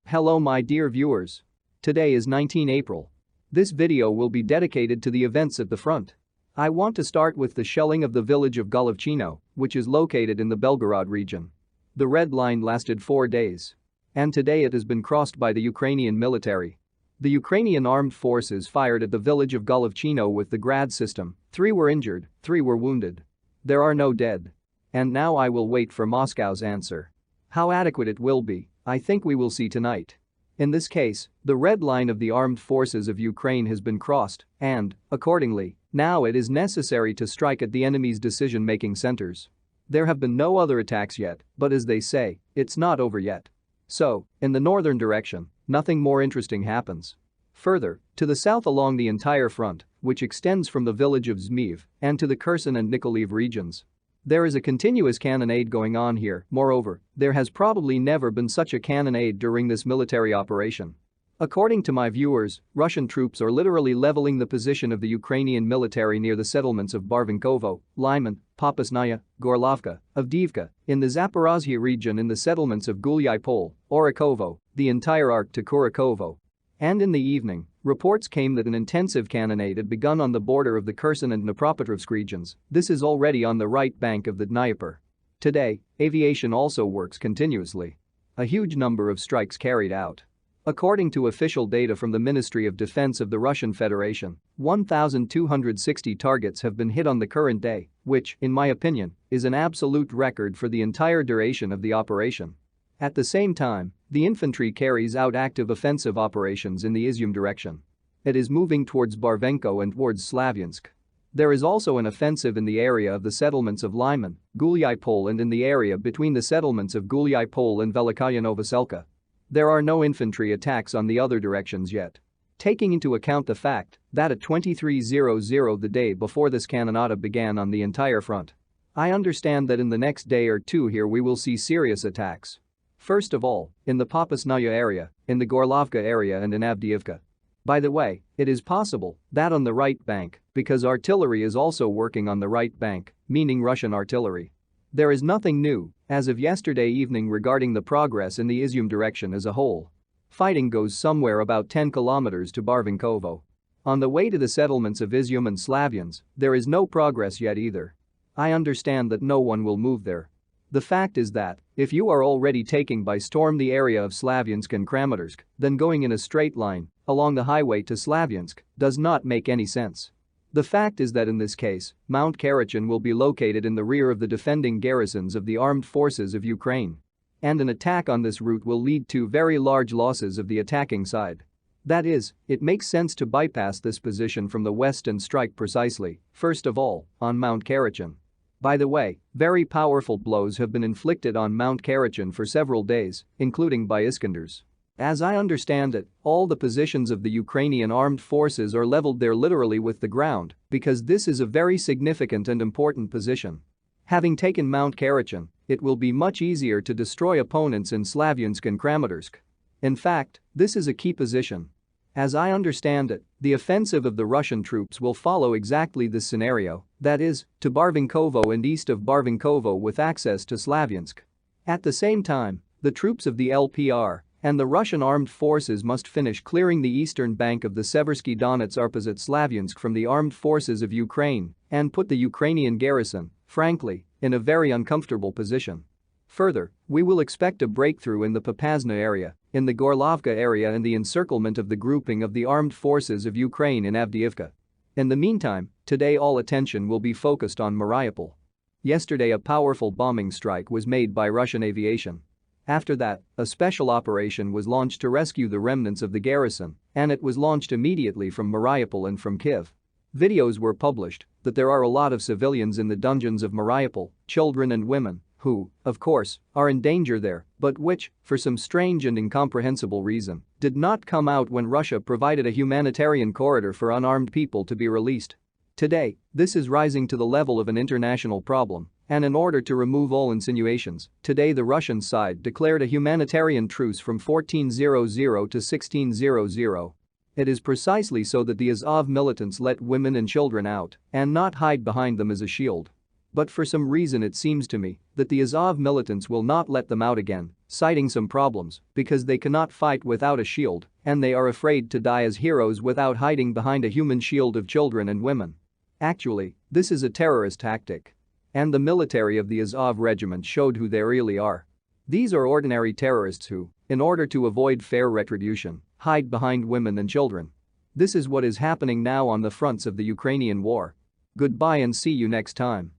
Hello my dear viewers. Today is 19 April. This video will be dedicated to the events at the front. I want to start with the shelling of the village of Golovchino, which is located in the Belgorod region. The red line lasted 4 days. And today it has been crossed by the Ukrainian military. The Ukrainian armed forces fired at the village of Golovchino with the Grad system. 3 were injured, 3 were wounded. There are no dead. And now I will wait for Moscow's answer. How adequate it will be, I think we will see tonight. In this case, the red line of the armed forces of Ukraine has been crossed, and, accordingly, now it is necessary to strike at the enemy's decision-making centers. There have been no other attacks yet, but as they say, it's not over yet. So, in the northern direction, nothing more interesting happens. Further, to the south along the entire front, which extends from the village of Zmiev and to the Kherson and Nikolaev regions, there is a continuous cannonade going on here. Moreover, there has probably never been such a cannonade during this military operation. According to my viewers, Russian troops are literally leveling the position of the Ukrainian military near the settlements of Barvinkovo, Lyman, Popasnaya, Gorlovka, Avdiivka, in the Zaporozhye region in the settlements of Gulyai Pol, Orakovo, the entire arc to Kurakovo. And in the evening, reports came that an intensive cannonade had begun on the border of the Kherson and Dnipropetrovsk regions. This is already on the right bank of the Dnieper. Today, aviation also works continuously. A huge number of strikes carried out. According to official data from the Ministry of Defense of the Russian Federation, 1,260 targets have been hit on the current day, which, in my opinion, is an absolute record for the entire duration of the operation. At the same time, the infantry carries out active offensive operations in the Izyum direction. It is moving towards Barvenko and towards Slavyansk. There is also an offensive in the area of the settlements of Lyman, Gulyai Pol and in the area between the settlements of Gulyai Pol and Velikaya Novoselka. There are no infantry attacks on the other directions yet. Taking into account the fact that at 23:00 the day before this cannonada began on the entire front, I understand that in the next day or two here we will see serious attacks. First of all, in the Popasnaya area, in the Gorlovka area and in Avdiivka. By the way, it is possible that on the right bank, because artillery is also working on the right bank, meaning Russian artillery. There is nothing new as of yesterday evening regarding the progress in the Izyum direction as a whole. Fighting goes somewhere about 10 kilometers to Barvinkovo. On the way to the settlements of Izyum and Slavyansk, there is no progress yet either. I understand that no one will move there. The fact is that, if you are already taking by storm the area of Slavyansk and Kramatorsk, then going in a straight line along the highway to Slavyansk does not make any sense. The fact is that in this case, Mount Karachin will be located in the rear of the defending garrisons of the armed forces of Ukraine. And an attack on this route will lead to very large losses of the attacking side. That is, it makes sense to bypass this position from the west and strike precisely, first of all, on Mount Karachin. By the way, very powerful blows have been inflicted on Mount Karachin for several days, including by Iskanders. As I understand it, all the positions of the Ukrainian armed forces are leveled there literally with the ground, because this is a very significant and important position. Having taken Mount Karachin, it will be much easier to destroy opponents in Slavyansk and Kramatorsk. In fact, this is a key position. As I understand it, the offensive of the Russian troops will follow exactly this scenario, that is, to Barvinkovo and east of Barvinkovo with access to Slavyansk. At the same time, the troops of the LPR and the Russian armed forces must finish clearing the eastern bank of the Seversky Donets opposite Slavyansk from the armed forces of Ukraine and put the Ukrainian garrison, frankly, in a very uncomfortable position. Further, we will expect a breakthrough in the Popasna area, in the Gorlovka area and the encirclement of the grouping of the armed forces of Ukraine in Avdiivka. In the meantime, today all attention will be focused on Mariupol. Yesterday a powerful bombing strike was made by Russian aviation. After that, a special operation was launched to rescue the remnants of the garrison, and it was launched immediately from Mariupol and from Kyiv. Videos were published that there are a lot of civilians in the dungeons of Mariupol, children and women, who, of course, are in danger there, but which, for some strange and incomprehensible reason, did not come out when Russia provided a humanitarian corridor for unarmed people to be released. Today, this is rising to the level of an international problem, and in order to remove all insinuations, today the Russian side declared a humanitarian truce from 14:00 to 16:00. It is precisely so that the Azov militants let women and children out and not hide behind them as a shield. But for some reason it seems to me that the Azov militants will not let them out again, citing some problems because they cannot fight without a shield and they are afraid to die as heroes without hiding behind a human shield of children and women. Actually, this is a terrorist tactic. And the military of the Azov regiment showed who they really are. These are ordinary terrorists who, in order to avoid fair retribution, hide behind women and children. This is what is happening now on the fronts of the Ukrainian war. Goodbye and see you next time.